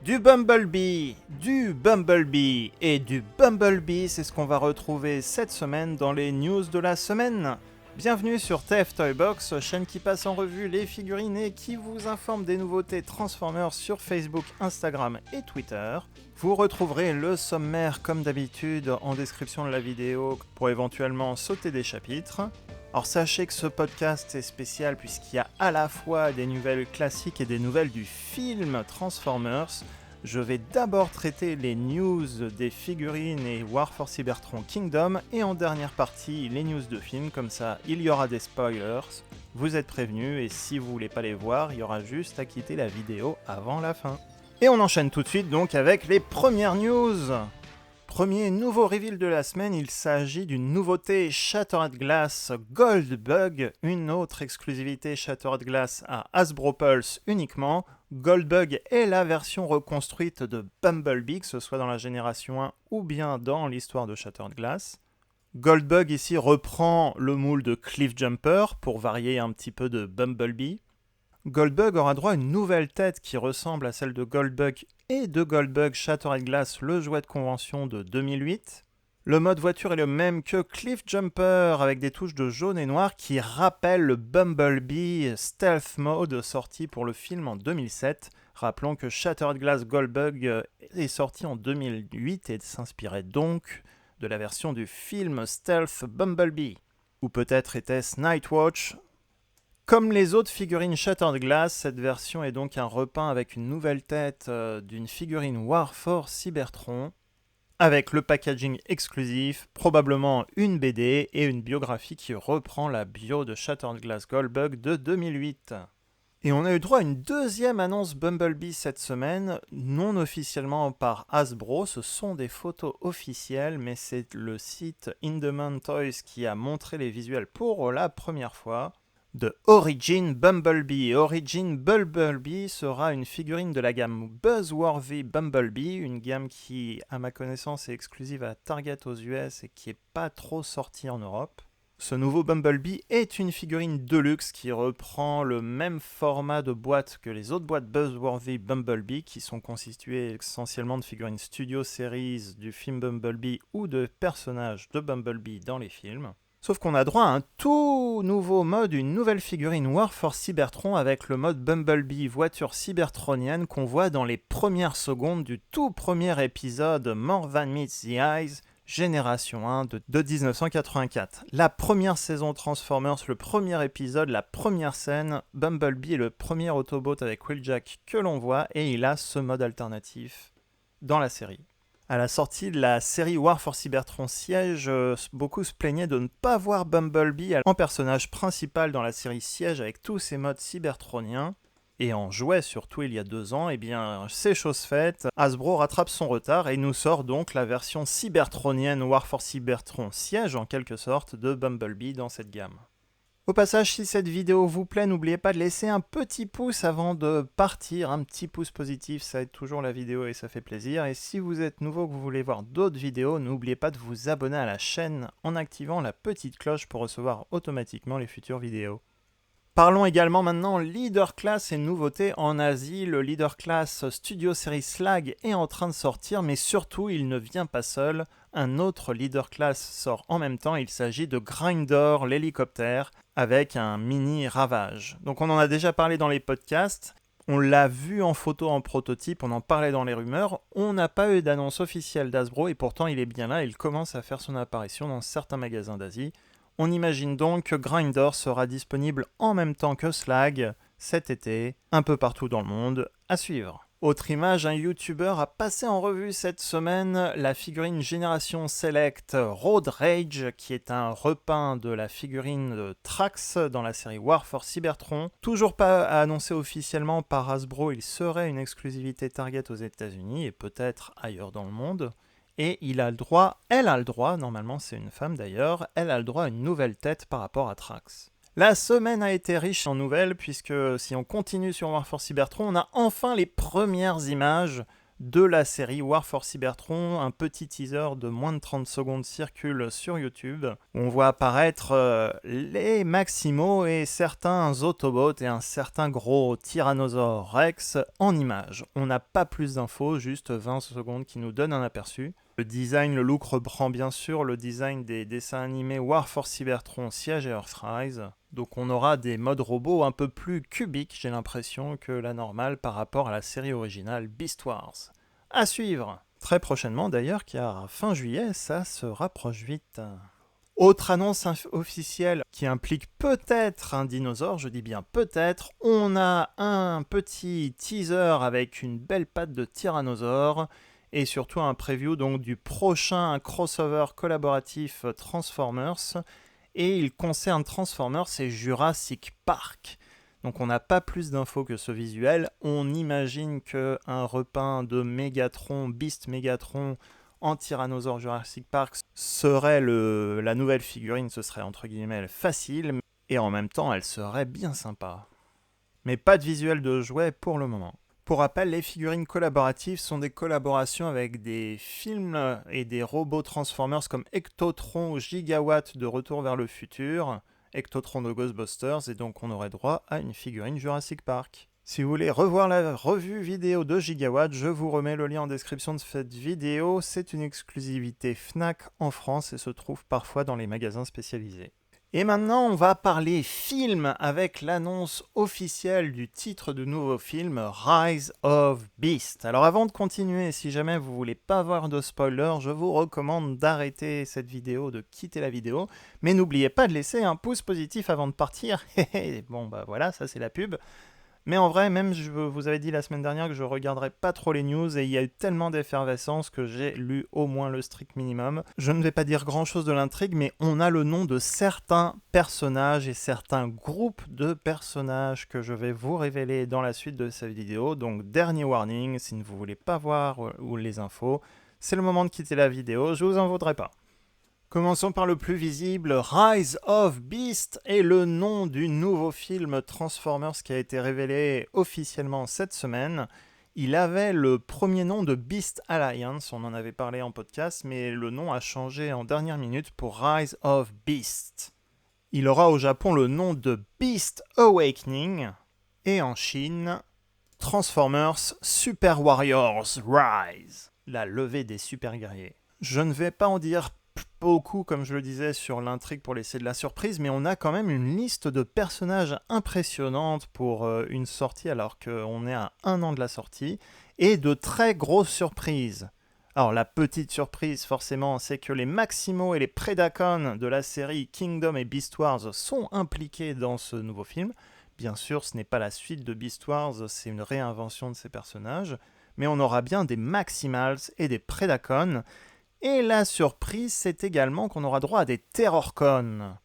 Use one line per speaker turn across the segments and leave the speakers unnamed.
Du Bumblebee et du Bumblebee, c'est ce qu'on va retrouver cette semaine dans les news de la semaine. Bienvenue sur TF Toy Box, chaîne qui passe en revue les figurines et qui vous informe des nouveautés Transformers sur Facebook, Instagram et Twitter. Vous retrouverez le sommaire comme d'habitude en description de la vidéo pour éventuellement sauter des chapitres. Alors sachez que ce podcast est spécial puisqu'il y a à la fois des nouvelles classiques et des nouvelles du film Transformers. Je vais d'abord traiter les news des figurines et War for Cybertron Kingdom et en dernière partie les news de films, comme ça il y aura des spoilers. Vous êtes prévenus et si vous voulez pas les voir, il y aura juste à quitter la vidéo avant la fin. Et on enchaîne tout de suite donc avec les premières news. Premier nouveau reveal de la semaine, il s'agit d'une nouveauté Shattered Glass Goldbug, une autre exclusivité Shattered Glass à Hasbro Pulse uniquement. Goldbug est la version reconstruite de Bumblebee, que ce soit dans la génération 1 ou bien dans l'histoire de Shattered Glass. Goldbug ici reprend le moule de Cliffjumper pour varier un petit peu de Bumblebee. Goldbug aura droit à une nouvelle tête qui ressemble à celle de Goldbug et de Goldbug Shattered Glass, le jouet de convention de 2008. Le mode voiture est le même que Cliffjumper avec des touches de jaune et noir qui rappellent le Bumblebee Stealth Mode sorti pour le film en 2007. Rappelons que Shattered Glass Goldbug est sorti en 2008 et s'inspirait donc de la version du film Stealth Bumblebee. Ou peut-être était-ce Nightwatch. Comme les autres figurines Shattered Glass, cette version est donc un repeint avec une nouvelle tête d'une figurine War for Cybertron, avec le packaging exclusif, probablement une BD et une biographie qui reprend la bio de Shattered Glass Goldbug de 2008. Et on a eu droit à une deuxième annonce Bumblebee cette semaine, non officiellement par Hasbro, ce sont des photos officielles, mais c'est le site In-Demand Toys qui a montré les visuels pour la première fois. De Origin Bumblebee. Origin Bumblebee sera une figurine de la gamme Buzzworthy Bumblebee, une gamme qui, à ma connaissance, est exclusive à Target aux US et qui n'est pas trop sortie en Europe. Ce nouveau Bumblebee est une figurine deluxe qui reprend le même format de boîte que les autres boîtes Buzzworthy Bumblebee qui sont constituées essentiellement de figurines Studio Series du film Bumblebee ou de personnages de Bumblebee dans les films. Sauf qu'on a droit à un tout nouveau mode, une nouvelle figurine War for Cybertron avec le mode Bumblebee voiture cybertronienne qu'on voit dans les premières secondes du tout premier épisode More Than Meets the Eyes, Génération 1 de 1984. La première saison Transformers, le premier épisode, la première scène, Bumblebee est le premier Autobot avec Wheeljack que l'on voit et il a ce mode alternatif dans la série. À la sortie de la série War for Cybertron Siege, beaucoup se plaignaient de ne pas voir Bumblebee en personnage principal dans la série Siege avec tous ses modes cybertroniens. Et en jouet surtout il y a 2 ans, et bien c'est chose faite, Hasbro rattrape son retard et nous sort donc la version cybertronienne War for Cybertron Siege en quelque sorte de Bumblebee dans cette gamme. Au passage, si cette vidéo vous plaît, n'oubliez pas de laisser un petit pouce avant de partir, un petit pouce positif, ça aide toujours la vidéo et ça fait plaisir. Et si vous êtes nouveau, que vous voulez voir d'autres vidéos, n'oubliez pas de vous abonner à la chaîne en activant la petite cloche pour recevoir automatiquement les futures vidéos. Parlons également maintenant Leader Class et nouveautés en Asie. Le Leader Class Studio Series Slag est en train de sortir, mais surtout il ne vient pas seul. Un autre Leader Class sort en même temps, il s'agit de Grindor, l'hélicoptère, avec un mini Ravage. Donc on en a déjà parlé dans les podcasts, on l'a vu en photo en prototype, on en parlait dans les rumeurs, on n'a pas eu d'annonce officielle d'Hasbro et pourtant il est bien là, il commence à faire son apparition dans certains magasins d'Asie. On imagine donc que Grindor sera disponible en même temps que Slag cet été, un peu partout dans le monde, à suivre. Autre image, un YouTuber a passé en revue cette semaine la figurine Génération Select Road Rage, qui est un repeint de la figurine de Trax dans la série War for Cybertron. Toujours pas annoncé officiellement par Hasbro, il serait une exclusivité Target aux États-Unis et peut-être ailleurs dans le monde. Et elle a le droit, normalement c'est une femme d'ailleurs, elle a le droit à une nouvelle tête par rapport à Trax. La semaine a été riche en nouvelles puisque si on continue sur War for Cybertron, on a enfin les premières images de la série War for Cybertron. Un petit teaser de moins de 30 secondes circule sur YouTube, où on voit apparaître les Maximo et certains Autobots et un certain gros Tyrannosaure Rex en images. On n'a pas plus d'infos, juste 20 secondes qui nous donnent un aperçu. Le design, le look reprend bien sûr le design des dessins animés War for Cybertron, Siege et Earthrise. Donc on aura des modes robots un peu plus cubiques, j'ai l'impression, que la normale par rapport à la série originale Beast Wars. À suivre très prochainement d'ailleurs, car fin juillet, ça se rapproche vite. Autre annonce officielle qui implique peut-être un dinosaure, je dis bien peut-être, on a un petit teaser avec une belle patte de tyrannosaure, et surtout un preview donc du prochain crossover collaboratif Transformers, et il concerne Transformers et Jurassic Park. Donc on n'a pas plus d'infos que ce visuel, on imagine qu'un repeint de Megatron, Beast Megatron en Tyrannosaure Jurassic Park serait la nouvelle figurine, ce serait entre guillemets facile, et en même temps elle serait bien sympa. Mais pas de visuel de jouet pour le moment. Pour rappel, les figurines collaboratives sont des collaborations avec des films et des robots Transformers comme Ectotron ou Gigawatt de Retour vers le futur, Ectotron de Ghostbusters, et donc on aurait droit à une figurine Jurassic Park. Si vous voulez revoir la revue vidéo de Gigawatt, je vous remets le lien en description de cette vidéo. C'est une exclusivité Fnac en France et se trouve parfois dans les magasins spécialisés. Et maintenant, on va parler film avec l'annonce officielle du titre du nouveau film Rise of Beast. Alors avant de continuer, si jamais vous voulez pas avoir de spoiler, je vous recommande d'arrêter cette vidéo, de quitter la vidéo. Mais n'oubliez pas de laisser un pouce positif avant de partir. Bon bah voilà, ça c'est la pub. Mais en vrai, même je vous avais dit la semaine dernière que je regarderais pas trop les news et il y a eu tellement d'effervescence que j'ai lu au moins le strict minimum. Je ne vais pas dire grand chose de l'intrigue, mais on a le nom de certains personnages et certains groupes de personnages que je vais vous révéler dans la suite de cette vidéo. Donc dernier warning, si vous ne voulez pas voir les infos, c'est le moment de quitter la vidéo, je vous en voudrais pas. Commençons par le plus visible, Rise of Beast est le nom du nouveau film Transformers qui a été révélé officiellement cette semaine. Il avait le premier nom de Beast Alliance, on en avait parlé en podcast, mais le nom a changé en dernière minute pour Rise of Beast. Il aura au Japon le nom de Beast Awakening, et en Chine, Transformers Super Warriors Rise, la levée des super guerriers. Je ne vais pas en dire beaucoup, comme je le disais, sur l'intrigue pour laisser de la surprise, mais on a quand même une liste de personnages impressionnante pour une sortie alors qu'on est à 1 an de la sortie, et de très grosses surprises. Alors la petite surprise forcément, c'est que les Maximo et les Predacons de la série Kingdom et Beast Wars sont impliqués dans ce nouveau film. Bien sûr, ce n'est pas la suite de Beast Wars, c'est une réinvention de ces personnages, mais on aura bien des Maximals et des Predacons. Et la surprise, c'est également qu'on aura droit à des Terrorcons.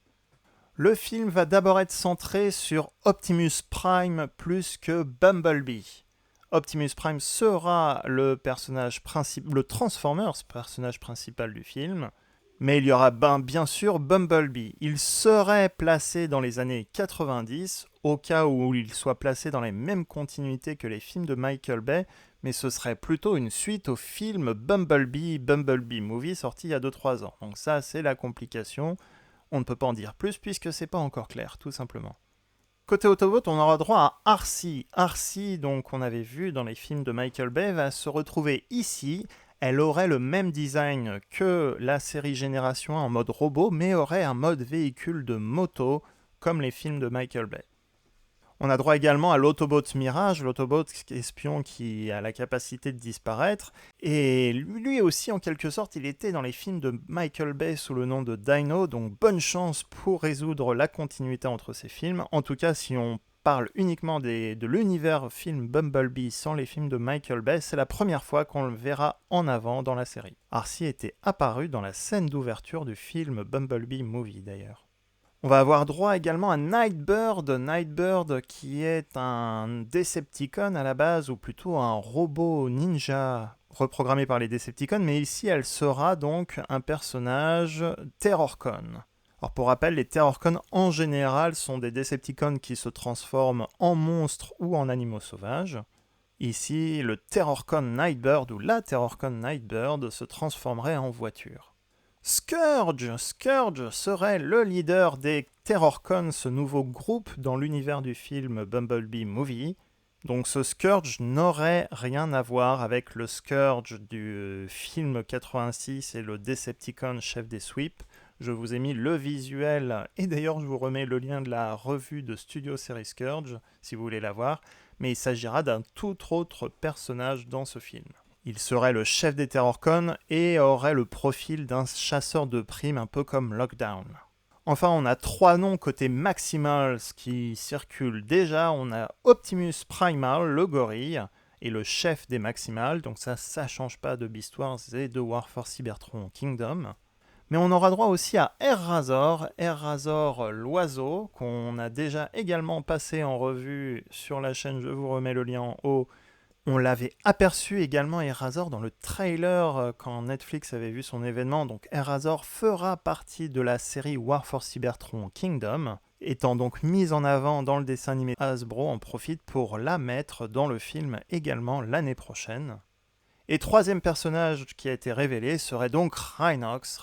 Le film va d'abord être centré sur Optimus Prime plus que Bumblebee. Optimus Prime sera le Transformers, personnage principal du film, mais il y aura bien sûr Bumblebee. Il serait placé dans les années 90, au cas où il soit placé dans les mêmes continuités que les films de Michael Bay, mais ce serait plutôt une suite au film Bumblebee Movie sorti il y a 2-3 ans. Donc ça, c'est la complication. On ne peut pas en dire plus puisque c'est pas encore clair, tout simplement. Côté Autobot, on aura droit à Arcee. Arcee, donc on avait vu dans les films de Michael Bay, va se retrouver ici. Elle aurait le même design que la série Génération 1 en mode robot, mais aurait un mode véhicule de moto, comme les films de Michael Bay. On a droit également à l'Autobot Mirage, l'Autobot espion qui a la capacité de disparaître. Et lui aussi, en quelque sorte, il était dans les films de Michael Bay sous le nom de Dino, donc bonne chance pour résoudre la continuité entre ces films. En tout cas, si on parle uniquement de l'univers film Bumblebee sans les films de Michael Bay, c'est la première fois qu'on le verra en avant dans la série. Arcee était apparu dans la scène d'ouverture du film Bumblebee Movie d'ailleurs. On va avoir droit également à Nightbird qui est un Decepticon à la base, ou plutôt un robot ninja reprogrammé par les Decepticons, mais ici elle sera donc un personnage Terrorcon. Alors pour rappel, les Terrorcons en général sont des Decepticons qui se transforment en monstres ou en animaux sauvages. Ici, le Terrorcon Nightbird ou la Terrorcon Nightbird se transformerait en voiture. Scourge serait le leader des Terrorcons, ce nouveau groupe dans l'univers du film Bumblebee Movie. Donc ce Scourge n'aurait rien à voir avec le Scourge du film 86 et le Decepticon chef des sweeps. Je vous ai mis le visuel et d'ailleurs je vous remets le lien de la revue de Studio Series Scourge si vous voulez la voir. Mais il s'agira d'un tout autre personnage dans ce film. Il serait le chef des Terrorcons et aurait le profil d'un chasseur de primes un peu comme Lockdown. Enfin, on a 3 noms côté Maximals qui circulent déjà. On a Optimus Primal, le gorille, et le chef des Maximals. Donc ça change pas de Beast Wars et de War for Cybertron Kingdom. Mais on aura droit aussi à Air-Razor l'oiseau, qu'on a déjà également passé en revue sur la chaîne, je vous remets le lien en haut. On l'avait aperçu également Air-Razor dans le trailer quand Netflix avait vu son événement. Donc Air-Razor fera partie de la série War for Cybertron Kingdom, étant donc mise en avant dans le dessin animé. Hasbro en profite pour la mettre dans le film également l'année prochaine. Et troisième personnage qui a été révélé serait donc Rhinox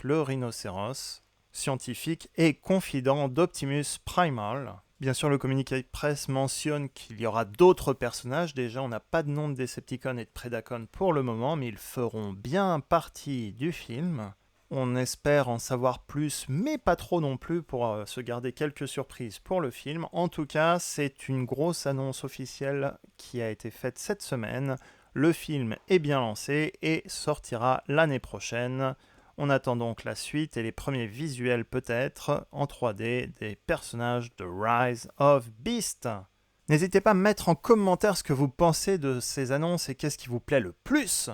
le rhinocéros, scientifique et confident d'Optimus Primal. Bien sûr, le communiqué de presse mentionne qu'il y aura d'autres personnages. Déjà, on n'a pas de nom de Decepticon et de Predacon pour le moment, mais ils feront bien partie du film. On espère en savoir plus, mais pas trop non plus pour se garder quelques surprises pour le film. En tout cas, c'est une grosse annonce officielle qui a été faite cette semaine. Le film est bien lancé et sortira l'année prochaine. On attend donc la suite et les premiers visuels peut-être en 3D des personnages de Rise of Beast. N'hésitez pas à mettre en commentaire ce que vous pensez de ces annonces et qu'est-ce qui vous plaît le plus.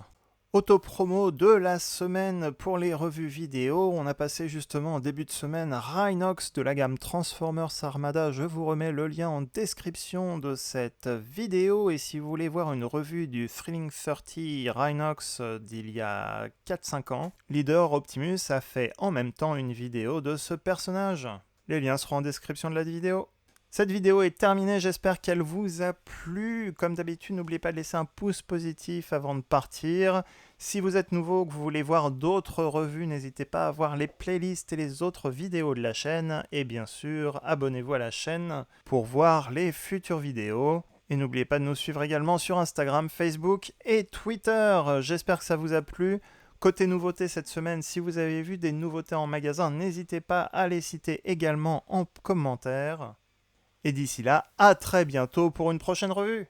Auto-promo de la semaine pour les revues vidéo. On a passé justement en début de semaine Rhinox de la gamme Transformers Armada. Je vous remets le lien en description de cette vidéo. Et si vous voulez voir une revue du Thrilling 30 Rhinox d'il y a 4-5 ans, Leader Optimus a fait en même temps une vidéo de ce personnage. Les liens seront en description de la vidéo. Cette vidéo est terminée, j'espère qu'elle vous a plu. Comme d'habitude, n'oubliez pas de laisser un pouce positif avant de partir. Si vous êtes nouveau, que vous voulez voir d'autres revues, n'hésitez pas à voir les playlists et les autres vidéos de la chaîne. Et bien sûr, abonnez-vous à la chaîne pour voir les futures vidéos. Et n'oubliez pas de nous suivre également sur Instagram, Facebook et Twitter. J'espère que ça vous a plu. Côté nouveautés cette semaine, si vous avez vu des nouveautés en magasin, n'hésitez pas à les citer également en commentaire. Et d'ici là, à très bientôt pour une prochaine revue.